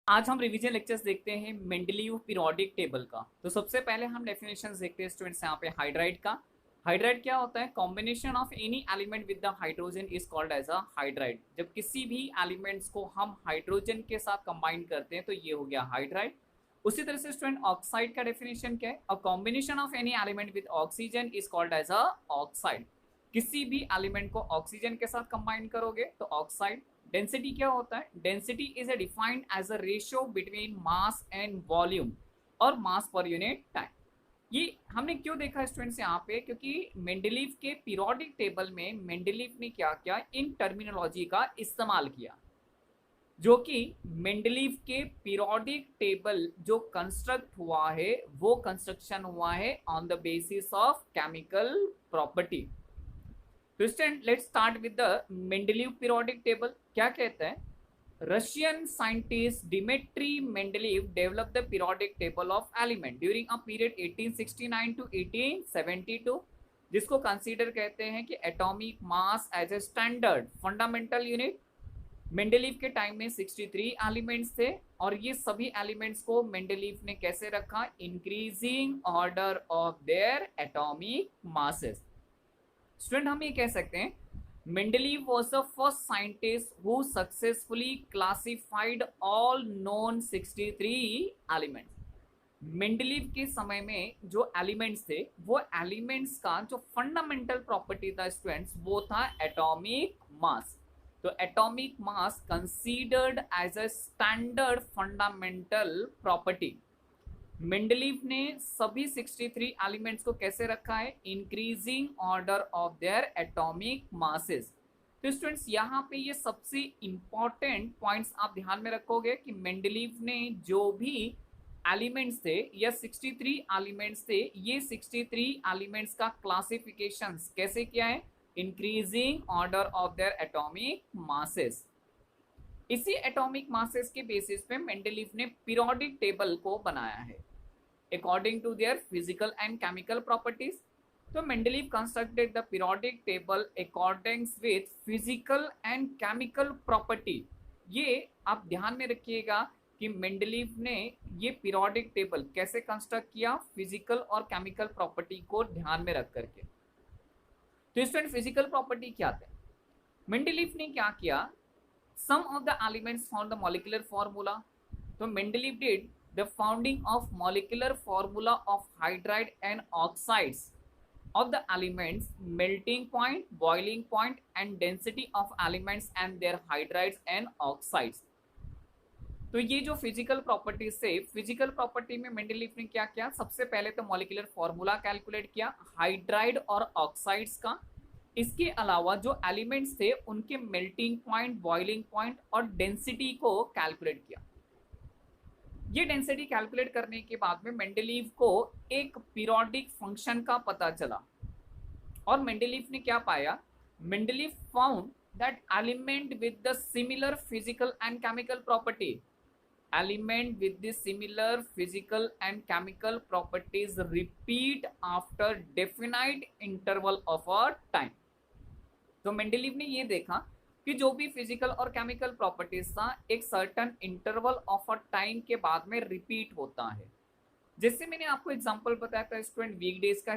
आज हम revision lectures देखते हैं मेंडलीव पीरियोडिक टेबल का। तो सबसे पहले हम डेफिनेशंस देखते हैं स्टूडेंट्स यहाँ पे हाइड्राइड का। हाइड्राइड क्या होता है? Combination of any element with the hydrogen is called as a hydride. जब किसी भी एलिमेंट्स को हम हाइड्रोजन के साथ कंबाइन करते हैं तो ये हो गया हाइड्राइड। उसी तरह से स्टूडेंट ऑक्साइड का डेफिनेशन क्या है? A combination of any element with oxygen is called as a oxide. किसी भी एलिमेंट को ऑक्सीजन के साथ कंबाइन करोगे तो ऑक्साइड। डेंसिटी क्या होता है? Density is a defined as a ratio between mass and volume और मास पर यूनिट टाइम। ये हमने क्यों देखा स्टूडेंट्स यहाँ पे? क्योंकि मेंडलीव के पीरियोडिक टेबल में मेंडलीव ने क्या किया, इन टर्मिनोलॉजी का इस्तेमाल किया, जो कि मेंडलीव के पीरियोडिक टेबल जो कंस्ट्रक्ट हुआ है वो कंस्ट्रक्शन हुआ है on the basis of chemical property. तो student let's start with the Mendeleev periodic table. क्या कहता है? Russian scientist Dmitri Mendeleev develop the periodic table of element during a period 1869 to 1872, जिसको कंसीडर कहते हैं कि atomic mass as a standard fundamental unit. Mendeleev के time में 63 elements थे और ये सभी एलिमेंट्स को मेंडलीव ने कैसे रखा? Increasing order of their atomic masses. Student हम ये कह सकते हैं Mendeleev was the first scientist who successfully classified all known 63 elements. Mendeleev के समय में जो एलिमेंट्स थे वो एलिमेंट्स का जो फंडामेंटल प्रॉपर्टी था स्टूडेंट्स वो था एटॉमिक मास। तो atomic mass considered as a standard fundamental property. Mendeleev ने सभी 63 एलिमेंट्स को कैसे रखा है? Increasing order of their atomic masses. तो स्टूडेंट्स यहाँ पे ये सबसे इंपॉर्टेंट पॉइंट्स आप ध्यान में रखोगे कि मेंडलीव ने जो भी एलिमेंट्स थे या 63 एलिमेंट्स थे, ये 63 एलिमेंट्स का क्लासिफिकेशन कैसे किया है? Increasing order of their atomic masses. इसी एटॉमिक मासेस के बेसिस पे मेंडलीव ने पीरियोडिक टेबल को बनाया है according to their physical and chemical properties. तो Mendeleev constructed the periodic table according with physical and chemical property. ये आप ध्यान में रखिएगा कि मेंडलीव ने ये पीरियोडिक टेबल कैसे कंस्ट्रक्ट किया? फिजिकल और केमिकल प्रॉपर्टी को ध्यान में रख करके। तो स्टूडेंट फिजिकल प्रॉपर्टी क्या थे? मेंडलीव ने क्या किया? Some of the elements found the molecular formula. So Mendeleev did the founding of molecular formula of hydride and oxides of the elements, melting point, boiling point, and density of elements and their hydrides and oxides. तो ये जो physical property से physical property में Mendeleev ने क्या किया? सबसे पहले तो मॉलिक्यूलर फॉर्मूला कैलकुलेट किया हाइड्राइड और ऑक्साइड्स का। इसके अलावा जो एलिमेंट्स थे उनके मेल्टिंग पॉइंट, बॉइलिंग पॉइंट और डेंसिटी को कैलकुलेट किया। ये डेंसिटी कैलकुलेट करने के बाद में मेंडलीव को एक पीरियोडिक फंक्शन का पता चला और मेंडलीव ने क्या पाया? Mendeleev found that element with the similar physical and chemical property, element with the similar physical and chemical properties repeat after definite interval of a time। तो मेंडलीव ने ये देखा कि जो भी फिजिकल और केमिकल प्रॉपर्टीज था एक certain interval of a time के बाद में रिपीट होता है। जैसे मैंने आपको एग्जांपल बताया था स्टूडेंट, वीकडेज का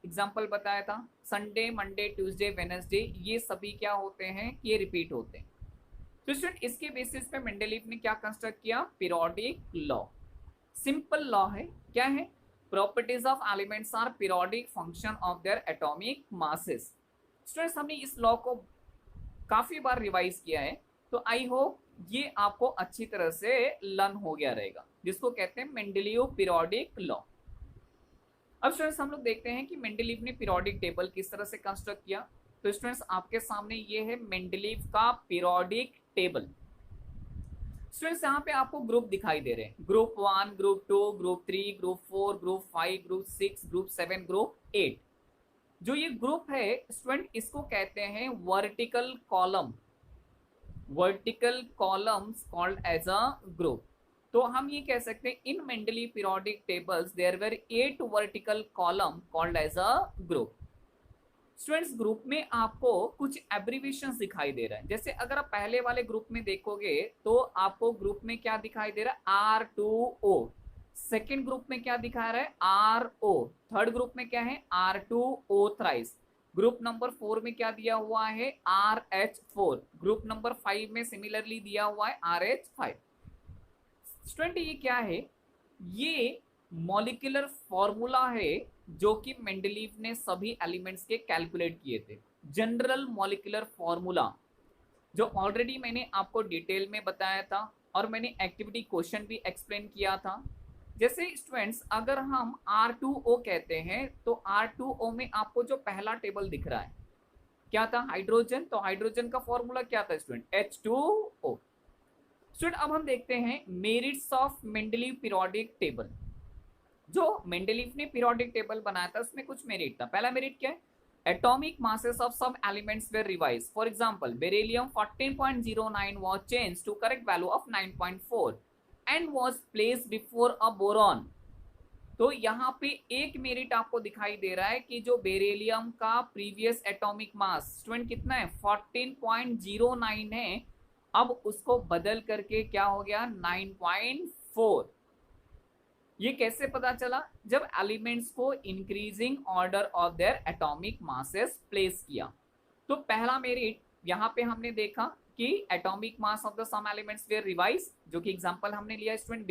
एग्जांपल बताया था, संडे, मंडे, ट्यूसडे, वेडनेसडे, ये सभी क्या होते हैं? ये रिपीट होते हैं। तो स्टूडेंट इसके बेसिस पे मेंडलीव ने क्या कंस्ट्रक्ट किया? Periodic law. सिंपल लॉ है। क्या है? Properties of elements are periodic function of their atomic masses. Students हमने इस लॉ को काफी बार रिवाइज किया है, तो आई होप ये आपको अच्छी तरह से लर्न हो गया रहेगा, जिसको कहते हैं मेंडलीव पीरियोडिक लॉ। अब स्टूडेंट्स हम लोग देखते हैं कि मेंडलीव ने पीरियोडिक टेबल किस तरह से कंस्ट्रक्ट किया। तो स्टूडेंट्स आपके सामने ये है मेंडलीव का पीरियोडिक टेबल। स्टूडेंट्स यहाँ पे आपको ग्रुप दिखाई दे रहे हैं, group 1, group 2, group 3, group 4, group 5, group 6, group 7, group 8। जो ये ग्रुप है स्टूडेंट इसको कहते हैं vertical column. Vertical columns called as a group. तो हम ये कह सकते हैं in Mendeleev periodic tables there were 8 vertical column called as a group. Students group में आपको कुछ एब्रीविएशंस दिखाई दे रहा है। जैसे अगर आप पहले वाले ग्रुप में देखोगे तो आपको ग्रुप में क्या दिखाई दे रहा है, R2O। सेकेंड ग्रुप में क्या दिखा रहा है, RO। थर्ड ग्रुप में क्या है, R2O थ्राइस। ग्रुप नंबर 4 में क्या दिया हुआ है, RH4। ग्रुप नंबर 5 में सिमिलरली दिया हुआ है RH5। स्टूडेंट ये क्या है, ये मॉलिक्यूलर फॉर्मूला है जो कि मेंडलीव ने सभी एलिमेंट्स के कैलकुलेट किए थे। जनरल मॉलिक्यूलर फॉर्मूला जो ऑलरेडी मैंने आपको डिटेल में बताया था और मैंने एक्टिविटी क्वेश्चन भी एक्सप्लेन किया था। जैसे स्टूडेंट्स अगर हम R2O कहते हैं तो R2O में आपको जो पहला टेबल दिख रहा है क्या था, हाइड्रोजन। तो हाइड्रोजन का फॉर्मूला क्या था स्टूडेंट, H2O। स्टूडेंट अब हम देखते हैं merits of Mendeleev periodic table. जो मेंडलीव ने पीरियोडिक टेबल बनाया था उसमें कुछ मेरिट था। पहला मेरिट क्या है, atomic masses of some elements were revised. For example, beryllium 14.09 was changed to correct value of 9.4 and was placed before a boron. तो यहाँ पे एक मेरिट आपको दिखाई दे रहा है कि जो बेरिलियम का प्रीवियस एटॉमिक मास स्टूडेंट कितना है, 14.09 है, अब उसको बदल करके क्या हो गया, 9.4। ये कैसे पता चला, जब एलिमेंट्स को increasing order of their atomic masses place किया। तो पहला मेरिट यहाँ पे हमने देखा कि atomic mass of the some elements were revise, जो कि एग्जांपल हमने लिया स्टूडेंट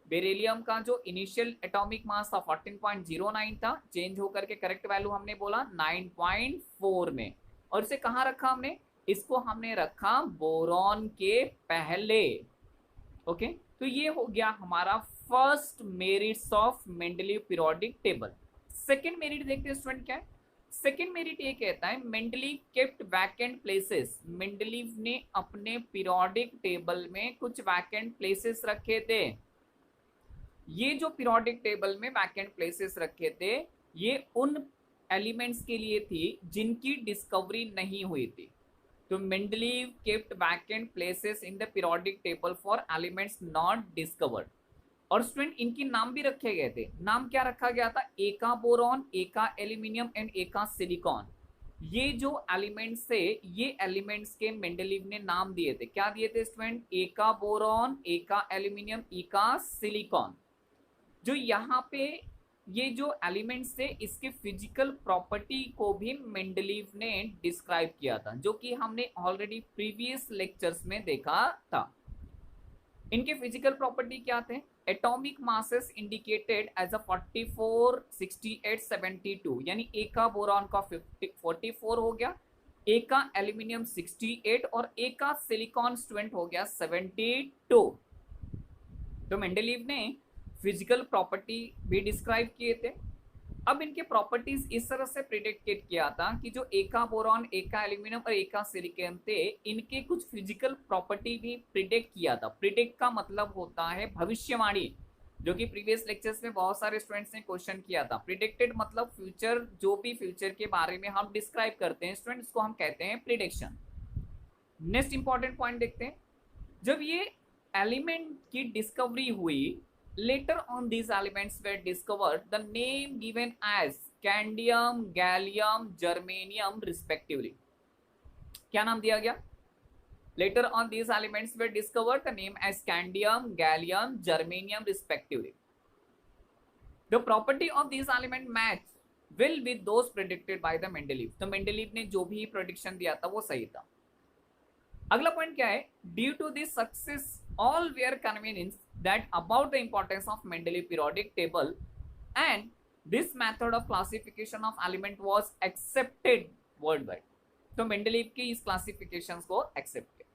बेरिलियम का जो इनिशियल एटॉमिक मास था 14.09 था, चेंज होकर के करेक्ट वैल्यू हमने बोला 9.4 में। और इसे कहाँ रखा हमने, इसको हमने रखा बोरॉन के पहले। ओके, तो ये हो गया हमारा first merits of Mendeleev periodic table. Second merit देखते हैं स्टूडेंट क्या है। सेकेंड मेरिट ये कहता है Mendeleev kept vacant places. Mendeleev ने अपने पीरियोडिक टेबल में कुछ वैकेंट प्लेसेस रखे थे। ये जो पीरियोडिक टेबल में वैकेंट प्लेसेस रखे थे ये उन एलिमेंट्स के लिए थी जिनकी डिस्कवरी नहीं हुई थी। तो Mendeleev kept vacant places in the periodic table for elements not discovered. और स्टूडेंट इनकी नाम भी रखे गए थे। नाम क्या रखा गया था, एका बोरॉन, एका एल्यूमिनियम एंड एका सिलिकॉन। ये जो एलिमेंट्स थे ये एलिमेंट्स के मेंडलीव ने नाम दिए थे। क्या दिए थे स्टूडेंट, एका बोरॉन, एका एल्यूमिनियम, एका सिलिकॉन। जो यहाँ पे ये जो एलिमेंट्स थे इसके फिजिकल प्रॉपर्टी को भी मेंडलीव ने डिस्क्राइब किया था, जो कि हमने ऑलरेडी प्रीवियस लेक्चर्स में देखा था। इनके फिजिकल प्रॉपर्टी क्या थे, atomic masses indicated as a 44, 68, 72, यानी एका बोरॉन का 44 हो गया, एका एल्यूमिनियम 68 और एका सिलिकॉन स्टूडेंट हो गया 72। तो मेंडलीव ने फिजिकल प्रॉपर्टी भी डिस्क्राइब किए थे। अब इनके प्रॉपर्टीज इस तरह से प्रिडिक्टेड किया था कि जो एका बोरॉन, एका एल्यूमिनियम और एका सिलिकॉन थे इनके कुछ फिजिकल प्रॉपर्टी भी प्रिडिक्ट किया था। प्रिडिक्ट का मतलब होता है भविष्यवाणी, जो कि प्रीवियस लेक्चर्स में बहुत सारे स्टूडेंट्स ने क्वेश्चन किया था। प्रिडिक्टेड मतलब फ्यूचर, जो भी फ्यूचर के बारे में हम डिस्क्राइब करते हैं स्टूडेंट्स को हम कहते हैं प्रिडिक्शन। नेक्स्ट इंपॉर्टेंट पॉइंट देखते हैं, जब ये एलिमेंट की डिस्कवरी हुई, later on these elements were discovered, the name given as scandium, gallium, germanium respectively। क्या नाम दिया गया, later on these elements were discovered, the name as scandium, gallium, germanium respectively। the property of these elements match well with those predicted by the Mendeleev। तो Mendeleev ने जो भी prediction दिया था वो सही था। अगला पॉइंट क्या है, due to this success all were convinced that about the importance of Mendeleev periodic table and this method of classification of element was accepted worldwide। तो मेंडलीव की इस क्लासिफिकेशन को एक्सेप्ट किया।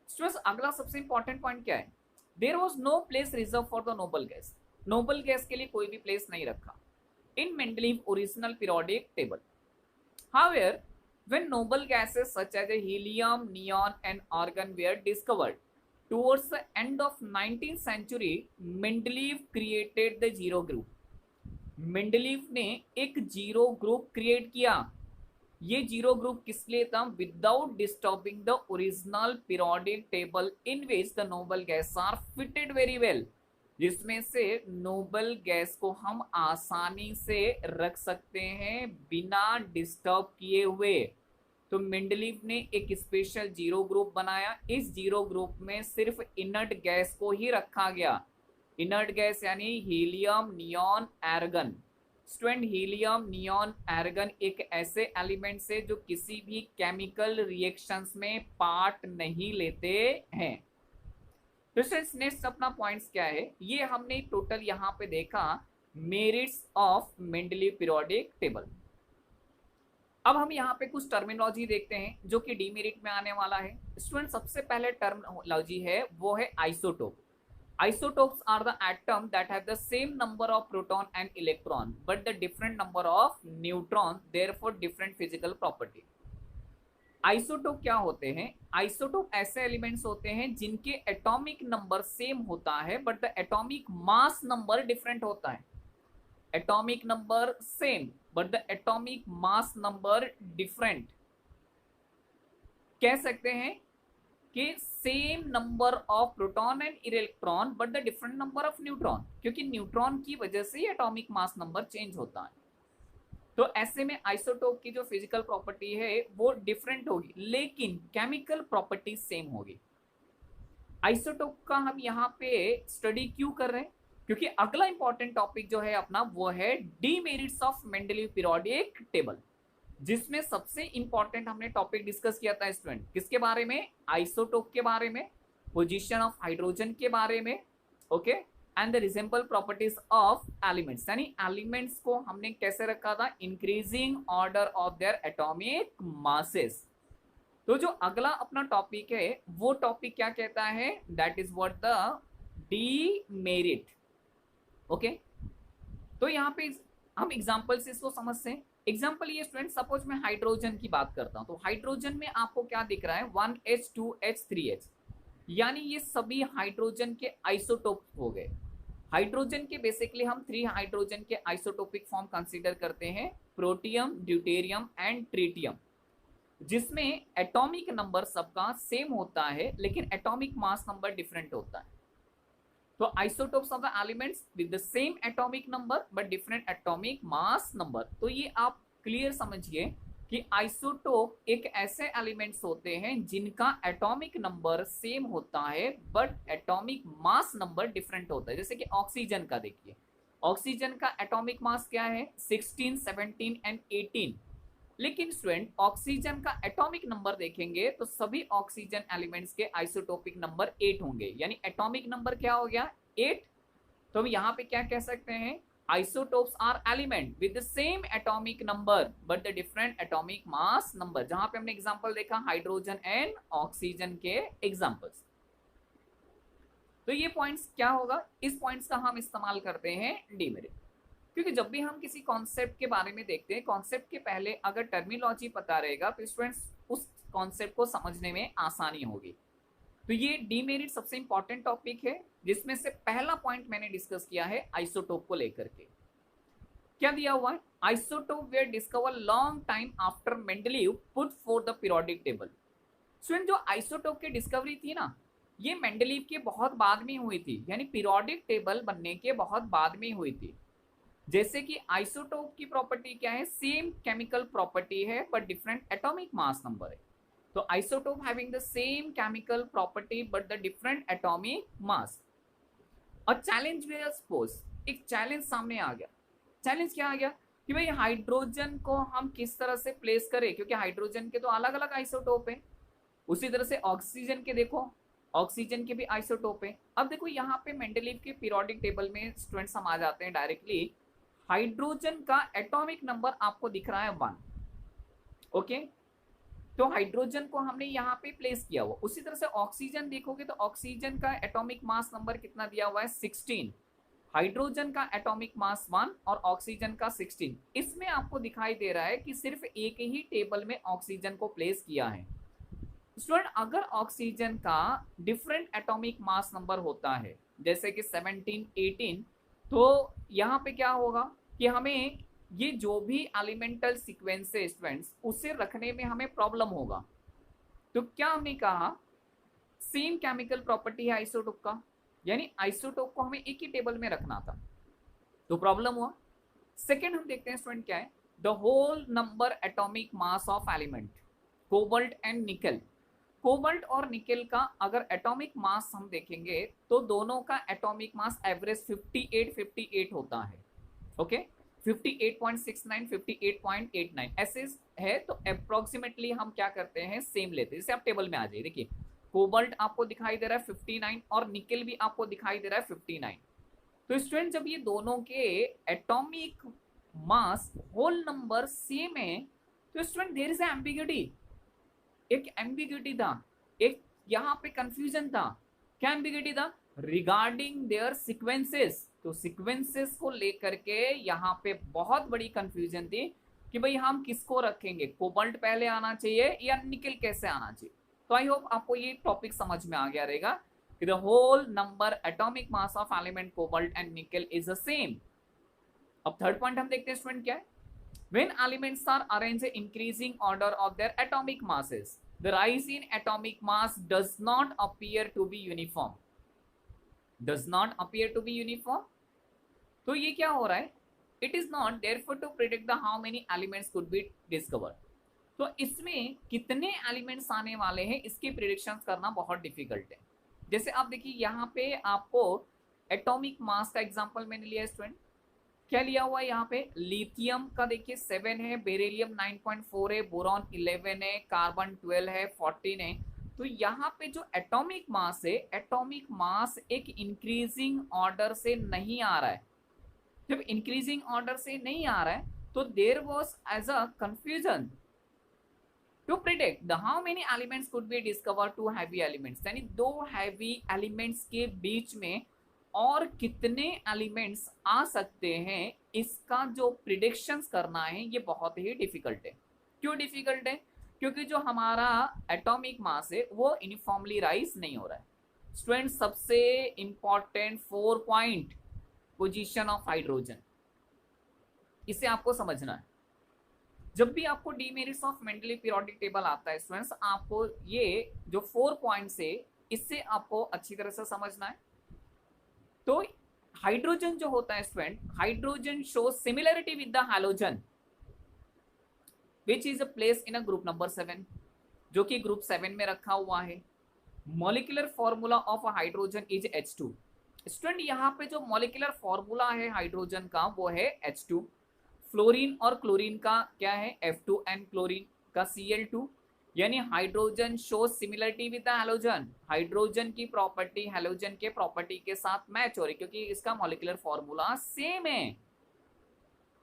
स्टूडेंट्स अगला सबसे इंपॉर्टेंट पॉइंट क्या है, there was no place reserve for the noble gas. Noble gas के लिए कोई भी प्लेस नहीं रखा in Mendeleev original periodic table. However when noble gases such as helium, neon and argon were discovered towards the end of 19th century, Mendeleev created the zero group। Mendeleev ने एक zero group create किया। ये zero group किस लिए था, without disturbing the original periodic table in which the noble gas are fitted very well. जिसमें से noble gas को हम आसानी से रख सकते हैं बिना डिस्टर्ब किए हुए। तो मेंडलीव ने एक स्पेशल जीरो ग्रुप बनाया। इस जीरो ग्रुप में सिर्फ इनर्ट गैस को ही रखा गया। इनर्ट गैस यानी helium, neon, argon. Student, helium, neon, argon एक ऐसे एलिमेंट्स है जो किसी भी केमिकल रिएक्शंस में पार्ट नहीं लेते हैं। तो स्टूडेंट्स, नेक्स्ट अपना पॉइंट्स क्या है, ये हमने टोटल यहाँ पे देखा merits of Mendeleev periodic table. अब हम यहाँ पे कुछ टर्मिनोलॉजी देखते हैं जो कि डीमेरिट में आने वाला है। स्टूडेंट, सबसे पहले टर्मिनोलॉजी है वो है isotope. Isotopes are the atom that have the same number of proton and electron but the different number of neutron, therefore different physical property. Isotope क्या होते हैं? आइसोटोप ऐसे एलिमेंट्स होते हैं जिनके एटॉमिक नंबर सेम होता है but the atomic mass number different होता है। Atomic number same but the atomic mass number different. कह सकते हैं कि same number of proton and electron but the different number of neutron, क्योंकि न्यूट्रॉन की वजह से एटॉमिक मास नंबर चेंज होता है। तो ऐसे में आइसोटोप की जो फिजिकल प्रॉपर्टी है वो डिफरेंट होगी लेकिन केमिकल प्रॉपर्टी सेम होगी। आइसोटोप का हम यहाँ पे स्टडी क्यों कर रहे हैं? क्योंकि अगला इंपॉर्टेंट टॉपिक जो है अपना वो है demerits of Mendeleev periodic table, जिसमें सबसे इंपॉर्टेंट हमने टॉपिक डिस्कस किया था स्टूडेंट, किसके बारे में? आइसोटोप के बारे में, पोजीशन ऑफ हाइड्रोजन के बारे में, okay, and the resemble properties of elements, यानी एलिमेंट्स को हमने कैसे रखा था? Increasing order of their atomic masses. तो जो अगला अपना टॉपिक है वो टॉपिक क्या कहता है? That is what the demerit. Okay, तो यहाँ पे हम एग्जाम्पल से इसको समझते हैं। एग्जाम्पल ये स्टूडेंट, सपोज मैं हाइड्रोजन की बात करता हूं, तो हाइड्रोजन में आपको क्या दिख रहा है? 1H, 2H, 3H, यानी ये सभी हाइड्रोजन के आइसोटोप हो गए। हाइड्रोजन के बेसिकली हम 3 हाइड्रोजन के आइसोटोपिक फॉर्म कंसीडर करते हैं, प्रोटियम, ड्यूटेरियम एंड ट्रिटियम, जिसमें एटॉमिक नंबर सबका सेम होता है लेकिन एटॉमिक मास नंबर डिफरेंट होता है। तो isotopes of the elements with the same atomic number but different atomic mass number. तो ये आप क्लियर समझिए कि आइसोटोप एक ऐसे एलिमेंट्स होते हैं जिनका एटॉमिक नंबर सेम होता है but atomic mass number different होता है। जैसे कि ऑक्सीजन का देखिए, ऑक्सीजन का एटॉमिक मास क्या है? 16, 17 एंड 18। लेकिन स्टूडेंट, ऑक्सीजन का एटॉमिक नंबर देखेंगे तो सभी ऑक्सीजन एलिमेंट्स के आइसोटोपिक नंबर 8 होंगे, यानी एटॉमिक नंबर क्या हो गया? 8। तो हम यहाँ पे क्या कह सकते हैं? Isotopes are element with the same atomic number but the different atomic mass number. जहां पे हमने एग्जांपल देखा हाइड्रोजन एंड ऑक्सीजन के एग्जांपल्स। तो ये पॉइंट्स क्या होगा? इस पॉइंट्स का हम इस्तेमाल करते हैं डीमेरिट, क्योंकि जब भी हम किसी कॉन्सेप्ट के बारे में देखते हैं, कॉन्सेप्ट के पहले अगर टर्मिनोलॉजी पता रहेगा तो स्टूडेंट्स उस कॉन्सेप्ट को समझने में आसानी होगी। तो ये डीमेरिट सबसे इंपॉर्टेंट टॉपिक है, जिसमें से पहला पॉइंट मैंने डिस्कस किया है आइसोटोप को लेकर के। क्या दिया हुआ है? Isotope were discover long time after Mendeleev put for the periodic table. Student, जो आइसोटोप की डिस्कवरी थी ना, ये मेंडलीव के बहुत बाद में हुई थी, यानी पीरियोडिक टेबल बनने के बहुत बाद में हुई थी। जैसे कि आइसोटोप की प्रॉपर्टी क्या है? सेम केमिकल प्रॉपर्टी है but different atomic mass number है। तो isotope having the same chemical property but the different atomic मास। और चैलेंज वे सपोज, एक चैलेंज सामने आ गया। चैलेंज क्या आ गया कि भाई हाइड्रोजन को हम किस तरह से प्लेस करें, क्योंकि हाइड्रोजन के तो अलग अलग आइसोटोप है। उसी तरह से ऑक्सीजन के देखो, ऑक्सीजन के भी आइसोटोप है। अब देखो यहाँ पे मेंडलीव के पीरियोडिक टेबल में स्टूडेंट्स हम आ जाते हैं डायरेक्टली। हाइड्रोजन का एटॉमिक नंबर आपको दिख रहा है 1, ओके, तो हाइड्रोजन को हमने यहाँ पे प्लेस किया हुआ। उसी तरह से ऑक्सीजन देखोगे तो ऑक्सीजन का एटॉमिक मास नंबर कितना दिया हुआ है? 16। हाइड्रोजन का एटॉमिक मास 1 और ऑक्सीजन का 16। इसमें आपको दिखाई दे रहा है कि सिर्फ एक ही टेबल में ऑक्सीजन को प्लेस किया है। स्टूडेंट, अगर ऑक्सीजन का डिफरेंट एटॉमिक मास नंबर होता है जैसे कि 17, 18, तो यहाँ पे क्या होगा कि हमें ये जो भी एलिमेंटल सीक्वेंस है स्टूडेंट्स, उसे रखने में हमें प्रॉब्लम होगा। तो क्या हमने कहा? सेम केमिकल प्रॉपर्टी है आइसोटोप का, यानी आइसोटोप को हमें एक ही टेबल में रखना था, तो प्रॉब्लम हुआ। सेकेंड हम देखते हैं स्टूडेंट क्या है, the whole number atomic mass of element cobalt and nickel. Cobalt और निकल का अगर एटॉमिक मास हम देखेंगे तो दोनों का एटॉमिक मास एवरेज 58 होता है। ओके 58.69 58.89 ऐसे है, तो अप्रोक्सीमेटली हम क्या करते हैं सेम लेते हैं। जैसे आप टेबल में आ जाइए, देखिए कोबाल्ट आपको दिखाई दे रहा है 59 और निकल भी आपको दिखाई दे रहा है 59। तो स्टूडेंट जब ये दोनों के atomic mass whole number same है तो स्टूडेंट देयर इज एम्बिग्यूटी, एक एम्बिग्यूटी था, एक यहाँ पे कंफ्यूजन था। क्या एम्बिग्यूटी था? Regarding their sequences. तो सीक्वेंसेस को लेकर के यहाँ पे बहुत बड़ी कंफ्यूजन थी कि भाई हम किसको रखेंगे, कोबाल्ट पहले आना चाहिए या निकल कैसे आना चाहिए। तो आई होप आपको ये टॉपिक समझ में आ गया रहेगा कि the whole number atomic mass of element cobalt and nickel is the same. अब थर्ड पॉइंट हम देखते हैं स्टूडेंट क्या है, when elements are arranged in increasing order of their atomic masses, the rise in atomic mass does not appear to be uniform, does not appear to be uniform। तो ये क्या हो रहा है, it is not therefore to predict the how many elements could be discovered। तो इसमें कितने elements आने वाले हैं इसकी प्रिडिक्शन करना बहुत डिफिकल्ट है। जैसे आप देखिए यहाँ पे आपको एटॉमिक मास का एग्जांपल मैंने लिया स्टूडेंट, क्या लिया हुआ है यहाँ पे, लिथियम का देखिए 7 है, बेरिलियम 9.4 है, बोरॉन 11 है, कार्बन 12 है, 14 है। तो यहाँ पे जो एटॉमिक मास है, एटॉमिक मास एक इंक्रीजिंग ऑर्डर से नहीं आ रहा है। जब इंक्रीजिंग ऑर्डर से नहीं आ रहा है तो there was as a confusion to predict the how many elements could be discover to heavy elements, यानी दो हैवी एलिमेंट्स के बीच में और कितने एलिमेंट्स आ सकते हैं, इसका जो प्रिडिक्शंस करना है ये बहुत ही डिफिकल्ट है। क्यों डिफिकल्ट है? क्योंकि जो हमारा एटॉमिक मास है वो यूनिफॉर्मली राइज नहीं हो रहा है। स्टूडेंट सबसे important 4 point, position of hydrogen, इसे आपको समझना है। जब भी आपको demerits of Mendeley periodic table आता है स्टूडेंट्स, आपको ये जो 4 पॉइंट्स है इससे आपको अच्छी तरह से समझना है। तो हाइड्रोजन जो होता है student, hydrogen show similarity with the halogen which is a place in a group number 7, जो कि ग्रुप 7 में रखा हुआ है। Molecular formula of hydrogen is H2। Student यहाँ पे जो मॉलिक्यूलर फॉर्मूला है हाइड्रोजन का वो है H2। फ्लोरीन और क्लोरीन का क्या है, F2 एंड क्लोरीन का Cl2। यानी hydrogen show similarity with halogen, hydrogen की प्रॉपर्टी हैलोजन के प्रॉपर्टी के साथ मैच हो रही क्योंकि इसका मॉलिक्यूलर फॉर्मूला सेम है।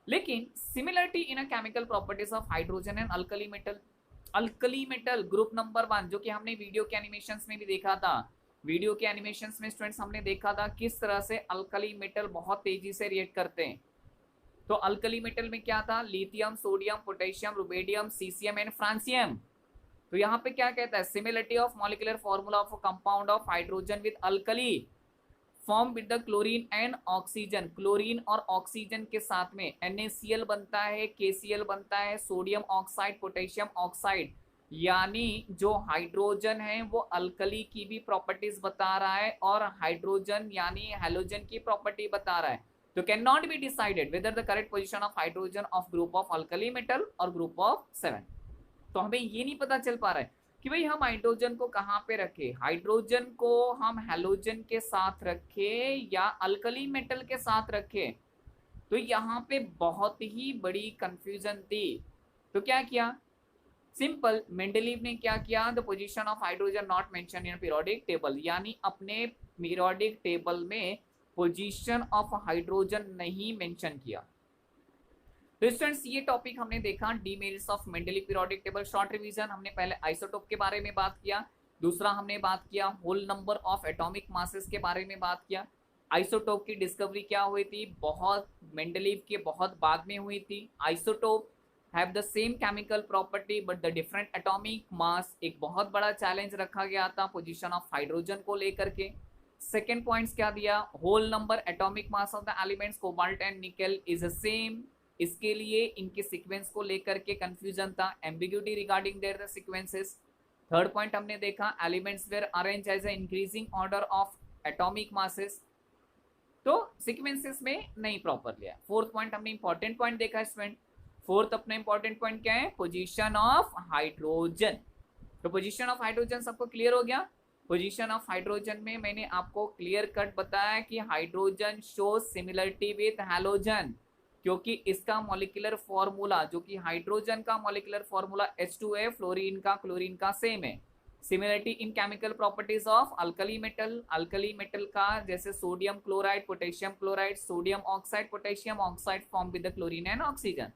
लेकिन similarity in a chemical properties of hydrogen and alkali metal, alkali metal group number 1 जो कि हमने वीडियो के एनिमेशंस में भी देखा था। वीडियो के एनिमेशंस में स्टूडेंट्स हमने देखा था किस तरह से अल्कली मेटल बहुत तेजी से रिएक्ट करते हैं। तो अल्कली मेटल में क्या था, lithium, sodium, potassium, rubidium, caesium and francium. तो यहाँ पे क्या कहता है, similarity of molecular formula of compound of hydrogen with alkali form with the chlorine and oxygen, chlorine और ऑक्सीजन के साथ में NaCl बनता है, KCl बनता है, सोडियम ऑक्साइड, पोटेशियम ऑक्साइड। यानी जो हाइड्रोजन है वो अल्कली की भी प्रॉपर्टीज बता रहा है और हाइड्रोजन यानी हैलोजन की प्रॉपर्टी बता रहा है। तो can not be decided whether the correct position of hydrogen of group of alkali metal और ग्रुप ऑफ 7। तो हमें ये नहीं पता चल पा रहा है कि भाई हम हाइड्रोजन को कहाँ पे रखें, हाइड्रोजन को हम हैलोजन के साथ रखें या अल्कली मेटल के साथ रखें। तो यहाँ पे बहुत ही बड़ी कंफ्यूजन थी। तो क्या किया, सिंपल, मेंडलीव ने क्या किया, the position of hydrogen not mention in periodic table, यानी अपने पीरियोडिक टेबल में पोजीशन ऑफ हाइड्रोजन नहीं मेंशन किया। तो स्टूडेंट्स ये टॉपिक हमने देखा, demerits of Mendeley periodic table. Short revision, हमने पहले आइसोटोप के बारे में बात किया, दूसरा हमने बात किया whole number of atomic masses के बारे में बात किया। आइसोटोप की डिस्कवरी क्या हुई थी, बहुत मेंडलीव के बहुत बाद में हुई थी। Isotope have the same chemical property but the different atomic मास, एक बहुत बड़ा चैलेंज रखा गया था पोजीशन ऑफ हाइड्रोजन को लेकर के। सेकेंड पॉइंट्स क्या दिया, whole number atomic mass of the elements cobalt and nickel is the same. इसके लिए इनके सीक्वेंस को लेकर के कंफ्यूजन था, ambiguity regarding their sequences. Third point हमने देखा, elements were arrange as a increasing order of atomic masses, तो सीक्वेंसेस में नहीं प्रॉपर लिया। फोर्थ पॉइंट हमने इंपॉर्टेंट पॉइंट देखा स्टूडेंट। फोर्थ अपना इंपॉर्टेंट पॉइंट क्या है? Position of hydrogen. तो पोजीशन ऑफ हाइड्रोजन सबको क्लियर हो गया। पोजीशन ऑफ हाइड्रोजन में मैंने आपको क्लियर कट बताया कि hydrogen show similarity with halogen, क्योंकि इसका मॉलिक्यूलर फॉर्मूला जो कि हाइड्रोजन का मॉलिक्यूलर फॉर्मूला H2A, फ्लोरीन का क्लोरीन का सेम है। Similarity in chemical properties of alkali metal, alkali metal का जैसे sodium chloride, potassium chloride, sodium oxide, potassium oxide form with the chlorine and oxygen.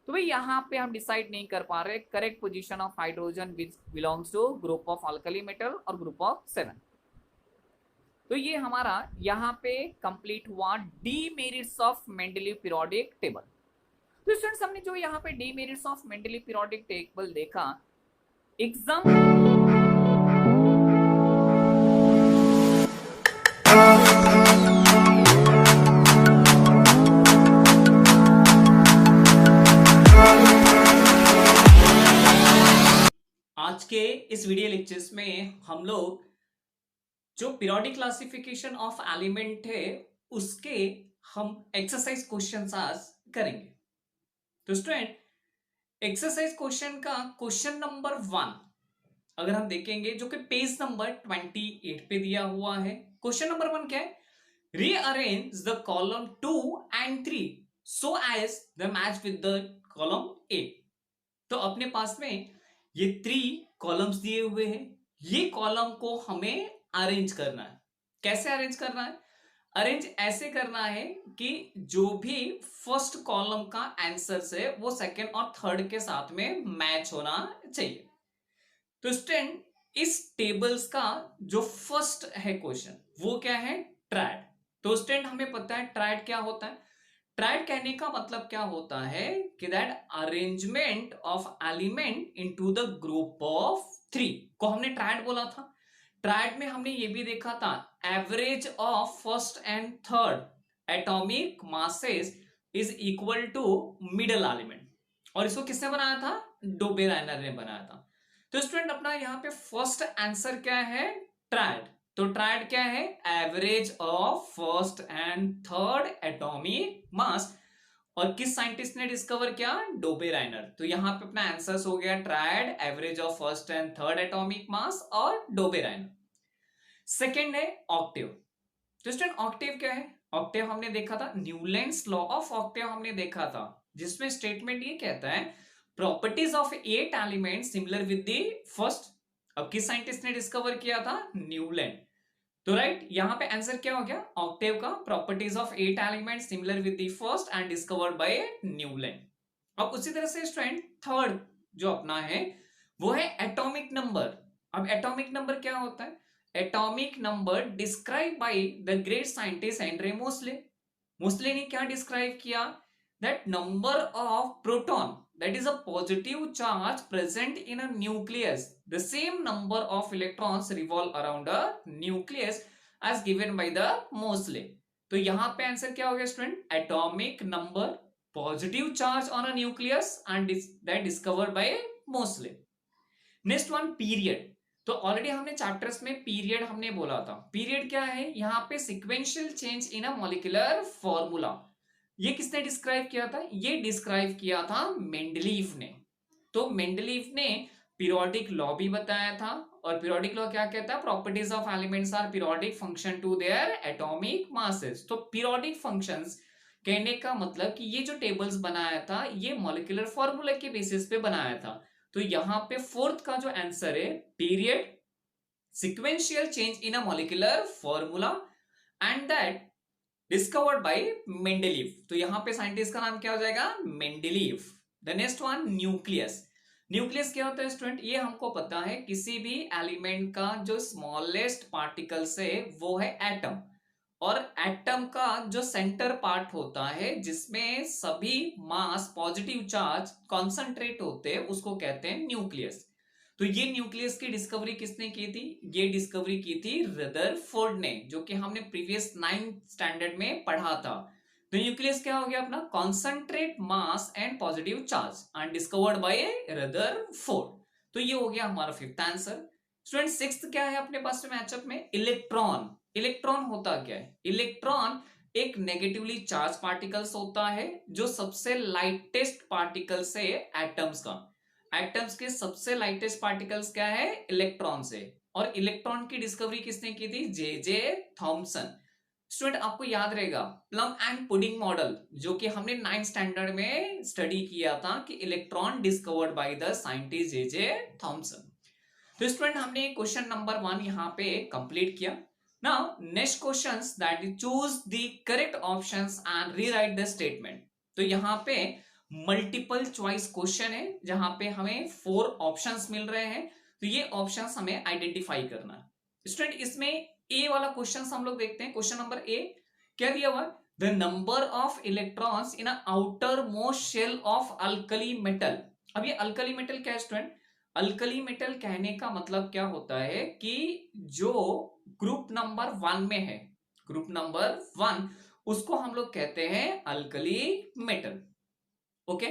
तो भाई यहाँ पे हम डिसाइड नहीं कर पा रहे correct position of hydrogen which belongs to group of alkali metal और ग्रुप ऑफ 7। तो ये हमारा यहाँ पे कंप्लीट हुआ demerits of Mendeleev periodic table. तो स्टूडेंट्स हमने जो यहाँ पे demerits of Mendeleev periodic table देखा, एग्जाम आज के इस वीडियो लेक्चर्स में हम लोग जो पीरियोडिक क्लासिफिकेशन ऑफ एलिमेंट है उसके हम एक्सरसाइज क्वेश्चंस आज करेंगे। तो स्टूडेंट एक्सरसाइज क्वेश्चन का क्वेश्चन नंबर 1 अगर हम देखेंगे जो कि पेज नंबर 28 पे दिया हुआ है। क्वेश्चन नंबर 1 क्या है? Rearrange the column 2 and 3 so as the match with the column A। तो अपने पास में ये 3 कॉलम्स दिए हुए हैं, ये कॉलम को हमें अरेंज करना है। कैसे अरेंज करना है? अरेंज ऐसे करना है कि जो भी फर्स्ट कॉलम का आंसर है वो सेकंड और थर्ड के साथ में मैच होना चाहिए। तो स्टूडेंट इस टेबल्स का जो फर्स्ट है क्वेश्चन वो क्या है? ट्रायड। तो स्टूडेंट हमें पता है ट्रायड क्या होता है। ट्रायड कहने का मतलब क्या होता है कि that arrangement of element into the group of 3 को हमने ट्रायड बोला था। ट्रायड में हमने ये भी देखा था average of first and third atomic masses is equal to middle element, और इसको किसने बनाया था? डोबेराइनर ने बनाया था। तो स्टूडेंट अपना यहाँ पे फर्स्ट आंसर क्या है? ट्रायड। तो ट्रायड क्या है? Average of first and third atomic mass. और किस साइंटिस्ट ने डिस्कवर किया? डोबेराइनर। तो यहां पे अपना आंसर हो गया triad, average of first and third atomic mass और डोबेराइनर। सेकेंड है ऑक्टेव। तो स्टूडेंट ऑक्टेव क्या है? ऑक्टेव हमने देखा था न्यूलैंड्स लॉ ऑफ ऑक्टेव हमने देखा था, जिसमें स्टेटमेंट ये कहता है properties of 8 element similar with the first. अब किस साइंटिस्ट ने डिस्कवर किया था? न्यूलैंड। तो राइट यहां पे आंसर क्या हो गया? ऑक्टेव का properties of 8 element similar with the first and discovered by Newland. अब उसी तरह से स्टूडेंट थर्ड जो अपना है वो है एटॉमिक नंबर। अब एटॉमिक नंबर क्या होता है? Atomic number describe by the great scientist Andre Moseley. Moseley ने क्या डिस्क्राइब किया? That number of proton that is a positive charge present in a nucleus, the same number of electrons revolve around a nucleus as given by the Moseley। तो यहां पे answer क्या हो गया student? Atomic number positive charge on a nucleus and that discovered by Mosle. Next one period. तो already हमने chapters में period हमने बोला था। पीरियड क्या है? यहाँ पे sequential change in a molecular formula. ये किसने डिस्क्राइब किया था? ये डिस्क्राइब किया था मेंडलीव ने। तो मेंडलीव ने पीरियोडिक लॉ भी बताया था, और पीरियोडिक लॉ क्या कहता है? Properties of elements are periodic function to their atomic masses. तो पीरियोडिक फंक्शंस कहने का मतलब कि ये जो टेबल्स बनाया था ये मॉलिक्यूलर फॉर्मूला के बेसिस पे बनाया था। तो यहां पे फोर्थ का जो आंसर है period, sequential change in a molecular formula and that discovered by Mendeleev. तो यहां पे साइंटिस्ट का नाम क्या हो जाएगा? Mendeleev. The next one nucleus. Nucleus क्या होता है स्टूडेंट? ये हमको पता है किसी भी एलिमेंट का जो स्मॉलेस्ट पार्टिकल से वो है एटम, और एटम का जो सेंटर पार्ट होता है जिसमें सभी मास पॉजिटिव चार्ज कॉन्सेंट्रेट होते हैं उसको कहते हैं न्यूक्लियस। तो ये न्यूक्लियस की डिस्कवरी किसने की थी? ये डिस्कवरी की थी रदरफोर्ड ने, जो कि हमने प्रीवियस 9th स्टैंडर्ड में पढ़ा था। तो न्यूक्लियस क्या हो गया अपना? Concentrate mass and positive charge and discovered bye Rutherford. तो ये हो गया हमारा फिफ्थ आंसर। स्टूडेंट सिक्स्थ क्या है अपने पास में मैचअप में? इलेक्ट्रॉन। इलेक्ट्रॉन होता क्या है? इलेक्ट्रॉन एक नेगेटिवली चार्ज पार्टिकल्स होता है जो सबसे लाइटेस्ट पार्टिकल्स है एटम्स का। एटम्स के सबसे लाइटेस्ट पार्टिकल्स क्या है? इलेक्ट्रॉन से। और इलेक्ट्रॉन की डिस्कवरी किसने की थी? जे जे थॉमसन। स्टूडेंट आपको याद रहेगा प्लम एंड पुडिंग मॉडल, जो कि हमने 9th स्टैंडर्ड में स्टडी किया था कि electron discovered by the scientist J J Thomson. तो स्टूडेंट हमने क्वेश्चन नंबर 1 यहाँ पे कंप्लीट किया। Now next questions that is choose the correct options and rewrite the statement. तो यहाँ पे मल्टीपल चॉइस क्वेश्चन है जहां पे हमें 4 ऑप्शंस मिल रहे हैं। तो ये ऑप्शंस हमें आइडेंटिफाई करना है। स्टूडेंट इसमें ए वाला क्वेश्चन हम लोग देखते हैं। क्वेश्चन नंबर ए क्या दिया हुआ? The number of electrons in outermost shell of alkali metal. अब ये अल्कली मेटल क्या है स्टूडेंट? अल्कली मेटल कहने का मतलब क्या होता है कि जो ग्रुप नंबर 1 में है, ग्रुप नंबर 1, उसको हम लोग कहते हैं अल्कली मेटल। ओके,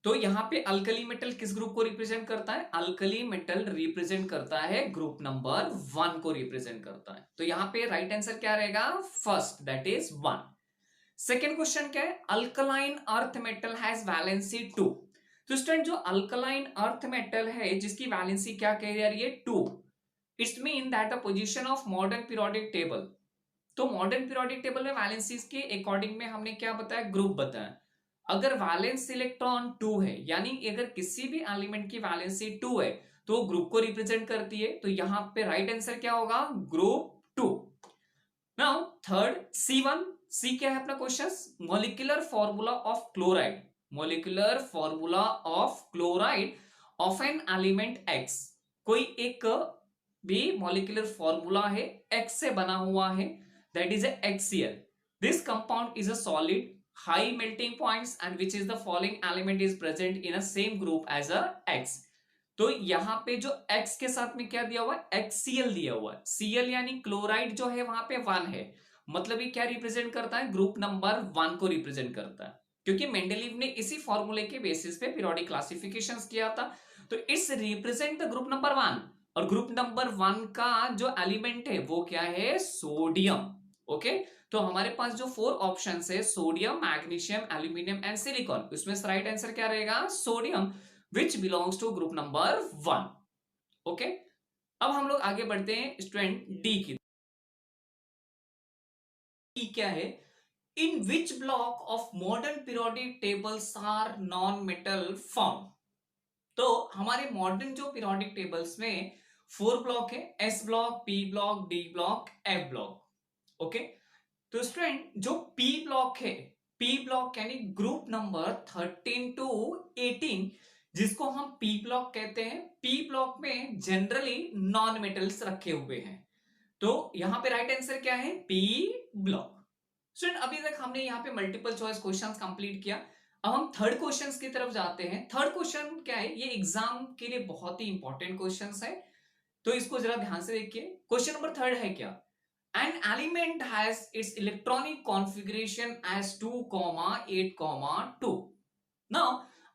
तो यहां पे अल्कली मेटल किस ग्रुप को रिप्रेजेंट करता है? अल्कली मेटल रिप्रेजेंट करता है ग्रुप नंबर 1 को रिप्रेजेंट करता है। तो यहां पे राइट आंसर क्या रहेगा? First, that is 1। Second question क्या है? Alkaline earth metal has valency 2। तो स्टूडेंट जो अल्कलाइन अर्थ मेटल है जिसकी वैलेंसी क्या कह रही है? 2। It's mean that the position of modern periodic table. तो मॉडर्न पीरियोडिक टेबल में वैलेंसीज के अकॉर्डिंग में हमने क्या बताया? ग्रुप बताया। अगर वैलेंस इलेक्ट्रॉन 2 है, यानी अगर किसी भी एलिमेंट की वैलेंसी 2 है तो ग्रुप को रिप्रेजेंट करती है। तो यहां पे राइट आंसर क्या होगा? ग्रुप 2। Now third C1। सी क्या है अपना question? Molecular formula of chloride. Molecular formula of chloride of an element X। कोई एक भी मॉलिक्यूलर फॉर्मूला है, X से बना हुआ है, that is HCl। This compound is a solid high melting points and which is the following element is present in a same group as a X। तो यहां पे जो X के साथ में क्या दिया हुआ है? HCl दिया हुआ है। Cl यानी क्लोराइड जो है वहां पे 1 है, मतलब ये क्या रिप्रेजेंट करता है? ग्रुप नंबर 1 को रिप्रेजेंट करता है, क्योंकि मेंडलीव ने इसी फॉर्मूले के बेसिस पे पीरियोडिक क्लासिफिकेशंस किया था। तो it's represent the group number 1। और ग्रुप नंबर 1 का जो एलिमेंट है वो क्या है? सोडियम। ओके, तो हमारे पास जो 4 ऑप्शन है, sodium, magnesium, aluminium and silicon, उसमें राइट आंसर क्या रहेगा? Sodium, which belongs to group number 1। Okay, अब हम लोग आगे बढ़ते हैं स्टूडेंट डी की। डी क्या है? In which block of modern periodic tables are non metal form. तो हमारे मॉडर्न जो पीरियोडिक टेबल्स में 4 ब्लॉक है, S block, P block, D block, F block. Okay, तो स्टूडेंट जो पी ब्लॉक है, पी ब्लॉक यानी ग्रुप नंबर 13 टू 18, जिसको हम पी ब्लॉक कहते हैं, पी ब्लॉक में जनरली नॉन मेटल्स रखे हुए हैं। तो यहां पे राइट आंसर क्या है? P block. स्टूडेंट अभी तक हमने यहाँ पे मल्टीपल चॉइस क्वेश्चंस कंप्लीट किया। अब हम थर्ड क्वेश्चन की तरफ जाते हैं। थर्ड क्वेश्चन क्या है? ये एग्जाम के लिए बहुत ही इंपॉर्टेंट क्वेश्चन है, तो इसको जरा ध्यान से देखिए। क्वेश्चन नंबर थर्ड है क्या? An element has its electronic configuration as 2, 8, 2. Now,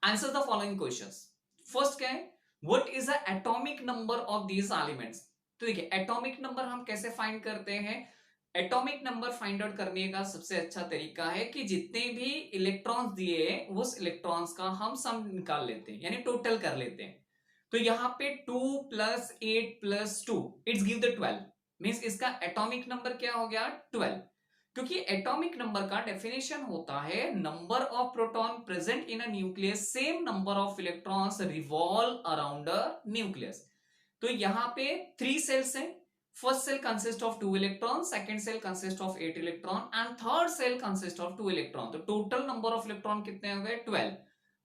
answer the following questions. First क्या है? What is the atomic number of these elements? तो देखिए एटॉमिक नंबर हम कैसे फाइंड करते हैं? एटॉमिक नंबर फाइंड आउट करने का सबसे अच्छा तरीका है कि जितने भी इलेक्ट्रॉन्स दिए हैं उस इलेक्ट्रॉन्स का हम सम निकाल लेते हैं, यानी टोटल कर लेते हैं। तो यहां पे 2 + 8 + 2 इट्स गिव द 12। मींस इसका एटॉमिक नंबर क्या हो गया? 12। क्योंकि एटॉमिक नंबर का डेफिनेशन होता है number of proton present in a nucleus, same number of electrons revolve around a nucleus. तो यहां पे 3 सेल्स हैं। First shell consist of 2 electron, second shell consist of 8 electron and third shell consist of 2 electron. तो total number of electron कितने हो गए? 12।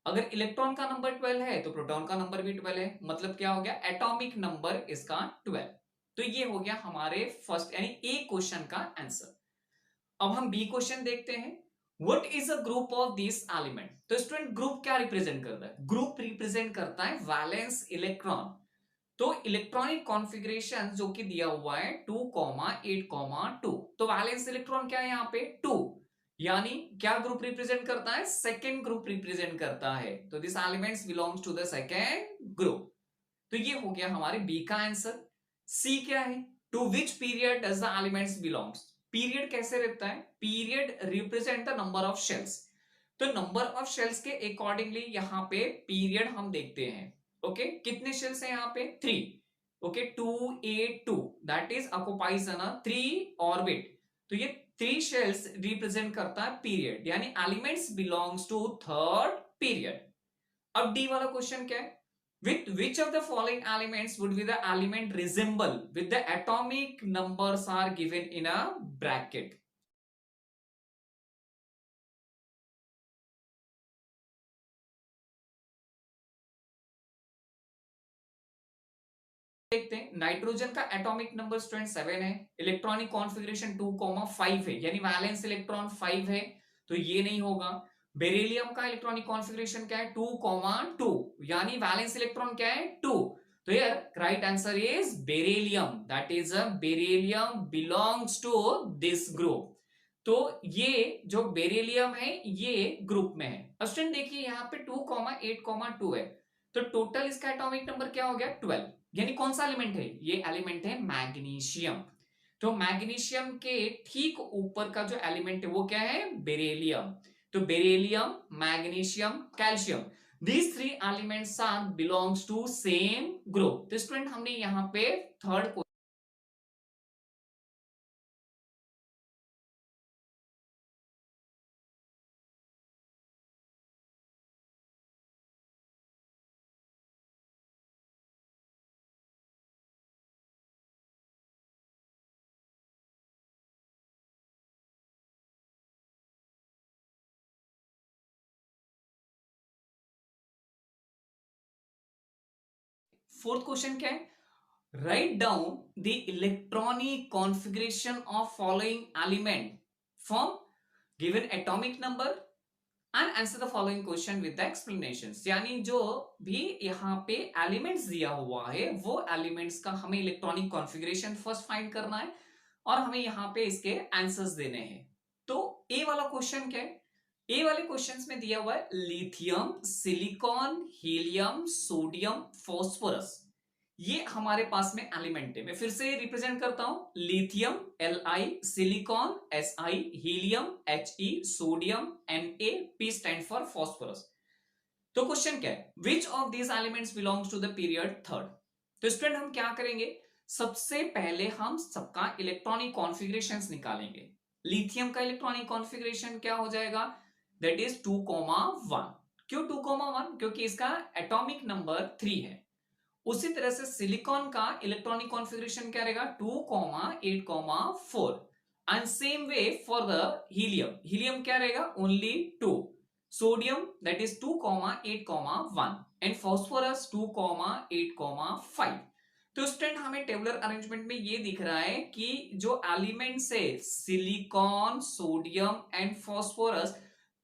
अगर electron का नंबर 12 है तो प्रोटॉन का नंबर भी 12 है, मतलब क्या हो गया? एटॉमिक नंबर इसका 12। तो ये हो गया हमारे फर्स्ट यानी ए क्वेश्चन का आंसर। अब हम बी क्वेश्चन देखते हैं। What is a group of this element? तो स्टूडेंट ग्रुप क्या रिप्रेजेंट करता है? ग्रुप रिप्रेजेंट करता है वैलेंस इलेक्ट्रॉन। तो इलेक्ट्रॉनिक कॉन्फ़िगरेशन जो कि दिया हुआ है 2, 8, 2, तो वैलेंस इलेक्ट्रॉन क्या है यहाँ पे? 2, यानी क्या ग्रुप रिप्रेजेंट करता है? सेकेंड ग्रुप रिप्रेजेंट करता है। तो this elements belongs to the second group. तो ये हो गया हमारे बी का आंसर। सी क्या है? To which period does the elements belongs, period कैसे रहता है, period represent the number of shells, तो नंबर ऑफ शेल्स के अकॉर्डिंगली यहाँ पे पीरियड हम देखते हैं। ओके कितने शेल्स हैं यहाँ पे 3, okay 2 8 2 that is occupies a 3 orbit, तो ये 3 शेल्स रिप्रेजेंट करता है पीरियड, यानी elements belongs to third period. अब डी वाला क्वेश्चन क्या है, with which of the following elements would be the element resemble with the atomic numbers are given in a bracket, देखते हैं। नाइट्रोजन का एटॉमिक नंबर स्टूडेंट 7 है, electronic configuration 2,5 है, यानी वैलेंस इलेक्ट्रॉन 5 है, तो ये नहीं होगा। बेरिलियम का इलेक्ट्रॉनिक कॉन्फ़िगरेशन क्या है 2,2, यानी वैलेंस इलेक्ट्रॉन क्या है 2, तो यार right answer is beryllium, that is a beryllium belongs to this group. तो ये जो बेरिलियम है ये ग्रुप में है। अब स्टूडेंट देखिए यहाँ पे 2,8,2 है, तो टोटल इसका एटॉमिक नंबर क्या हो गया 12, यानी कौन सा एलिमेंट है, ये एलिमेंट है मैग्नीशियम। तो मैग्नीशियम के ठीक ऊपर का जो एलिमेंट है वो क्या है बेरिलियम, तो beryllium magnesium calcium, these three elements are belongs to same group। तो स्टूडेंट हमने यहाँ पे थर्ड फोर्थ क्वेश्चन क्या है, write down the electronic configuration of following element from given atomic number and answer the following question with the explanations, यानी जो भी यहाँ पे एलिमेंट्स दिया हुआ है वो एलिमेंट्स का हमें इलेक्ट्रॉनिक कॉन्फ़िगरेशन फर्स्ट फाइंड करना है और हमें यहाँ पे इसके आंसर्स देने हैं। तो ए वाला क्वेश्चन क्या है, ए वाले क्वेश्चंस में दिया हुआ है lithium silicon helium sodium phosphorus, ये हमारे पास में एलिमेंट है। मैं फिर से रिप्रेजेंट करता हूं, lithium Li, silicon Si, helium He, sodium Na, P stand for phosphorus. तो क्वेश्चन क्या है, which of these elements belongs to the period third. तो स्टूडेंट हम क्या करेंगे, सबसे पहले हम सबका इलेक्ट्रॉनिक कॉन्फ़िगरेशंस निकालेंगे। लिथियम का इलेक्ट्रॉनिक कॉन्फ़िगरेशन क्या हो जाएगा, दैट इज 2,1। क्यों 2,1, क्योंकि इसका एटॉमिक नंबर 3 है। उसी तरह से सिलिकॉन का इलेक्ट्रॉनिक कॉन्फ़िगरेशन क्या रहेगा 2,8,4, and same way for the helium, helium क्या रहेगा only 2, sodium that is 2,8,1 and phosphorus 2,8,5। तो स्टूडेंट हमें टेबुलर अरेंजमेंट में ये दिख रहा है कि जो एलिमेंट्स है silicon sodium and phosphorus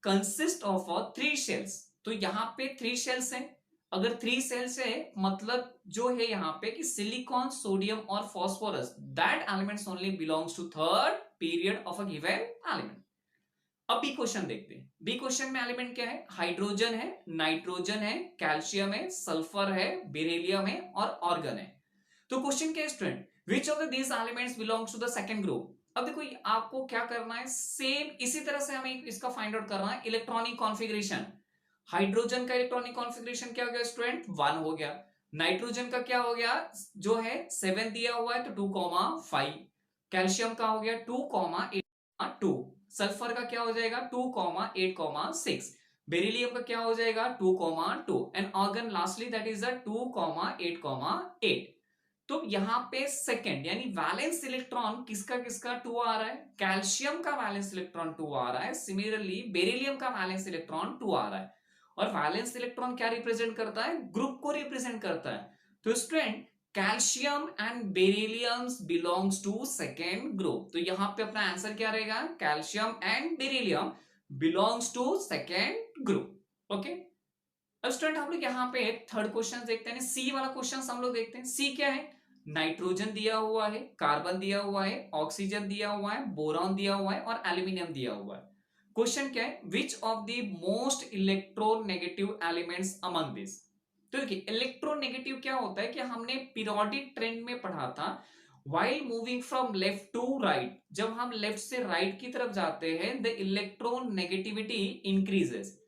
consist of 3 shells, तो यहां पे 3 शेल्स हैं। अगर 3 सेल्स है मतलब जो है यहाँ पे कि सिलिकॉन सोडियम और phosphorus that elements only belongs to third period of a given element. अब बी क्वेश्चन देखते हैं, बी क्वेश्चन में एलिमेंट क्या है, हाइड्रोजन है, नाइट्रोजन है, कैल्शियम है, सल्फर है, बेरिलियम है और ऑर्गन है। तो क्वेश्चन क्या है student, which of these elements belongs to the second group. अब देखो आपको क्या करना है, सेम इसी तरह से हमें इसका फाइंड आउट करना है इलेक्ट्रॉनिक कॉन्फ़िगरेशन। हाइड्रोजन का इलेक्ट्रॉनिक कॉन्फ़िगरेशन क्या हो गया स्टूडेंट 1 हो गया, नाइट्रोजन का क्या हो गया जो है 7 दिया हुआ है तो 2,5, कैल्शियम का हो गया 2,8,2, सल्फर का क्या हो जाएगा 2,8,6, बेरिलियम का क्या हो जाएगा 2,2 and organ lastly that is 2,8,8। तो यहां पे सेकंड यानी वैलेंस इलेक्ट्रॉन किसका किसका 2 आ रहा है, कैल्शियम का वैलेंस इलेक्ट्रॉन 2 आ रहा है, सिमिलरली बेरिलियम का वैलेंस इलेक्ट्रॉन 2 आ रहा है। और वैलेंस इलेक्ट्रॉन क्या रिप्रेजेंट करता है, ग्रुप को रिप्रेजेंट करता है। तो student calcium and beryllium belongs to second group, तो यहां पे अपना आंसर क्या रहेगा, calcium and beryllium belongs to second group. Okay अब स्टूडेंट हम लोग यहाँ पे थर्ड क्वेश्चन देखते हैं, सी वाला क्वेश्चन हम लोग देखते हैं। सी क्या है, नाइट्रोजन दिया हुआ है, कार्बन दिया हुआ है, ऑक्सीजन दिया हुआ है, बोरॉन दिया हुआ है और एल्यूमिनियम दिया हुआ है। क्वेश्चन क्या है, which of the most electronegative elements among this. तो देखिए इलेक्ट्रोनेगेटिव क्या होता है कि हमने पीरियोडिक ट्रेंड में पढ़ा था, while moving from left to right, जब हम लेफ्ट से राइट की तरफ जाते हैं, the electronegativity increases।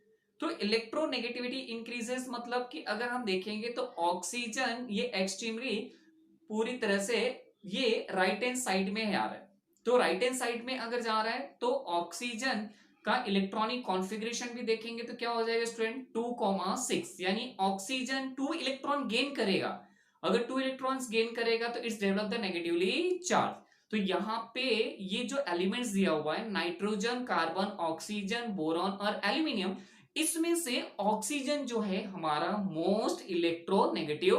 तो इलेक्ट्रोनेगेटिविटी इंक्रीजेस मतलब कि अगर हम देखेंगे तो ऑक्सीजन ये एक्सट्रीमली पूरी तरह से ये राइट हैंड साइड में है आ रहा है। तो राइट हैंड साइड में अगर जा रहा है तो ऑक्सीजन का इलेक्ट्रॉनिक कॉन्फ़िगरेशन भी देखेंगे तो क्या हो जाएगा स्टूडेंट, 2,6, यानी ऑक्सीजन 2 इलेक्ट्रॉन गेन करेगा। अगर 2 इलेक्ट्रॉन्स गेन करेगा तो it's develop the negatively charge. तो यहां पे ये जो एलिमेंट्स दिया हुआ है नाइट्रोजन, कार्बन, ऑक्सीजन, बोरॉन और एल्यूमिनियम, इसमें से ऑक्सीजन जो है हमारा मोस्ट इलेक्ट्रोनेगेटिव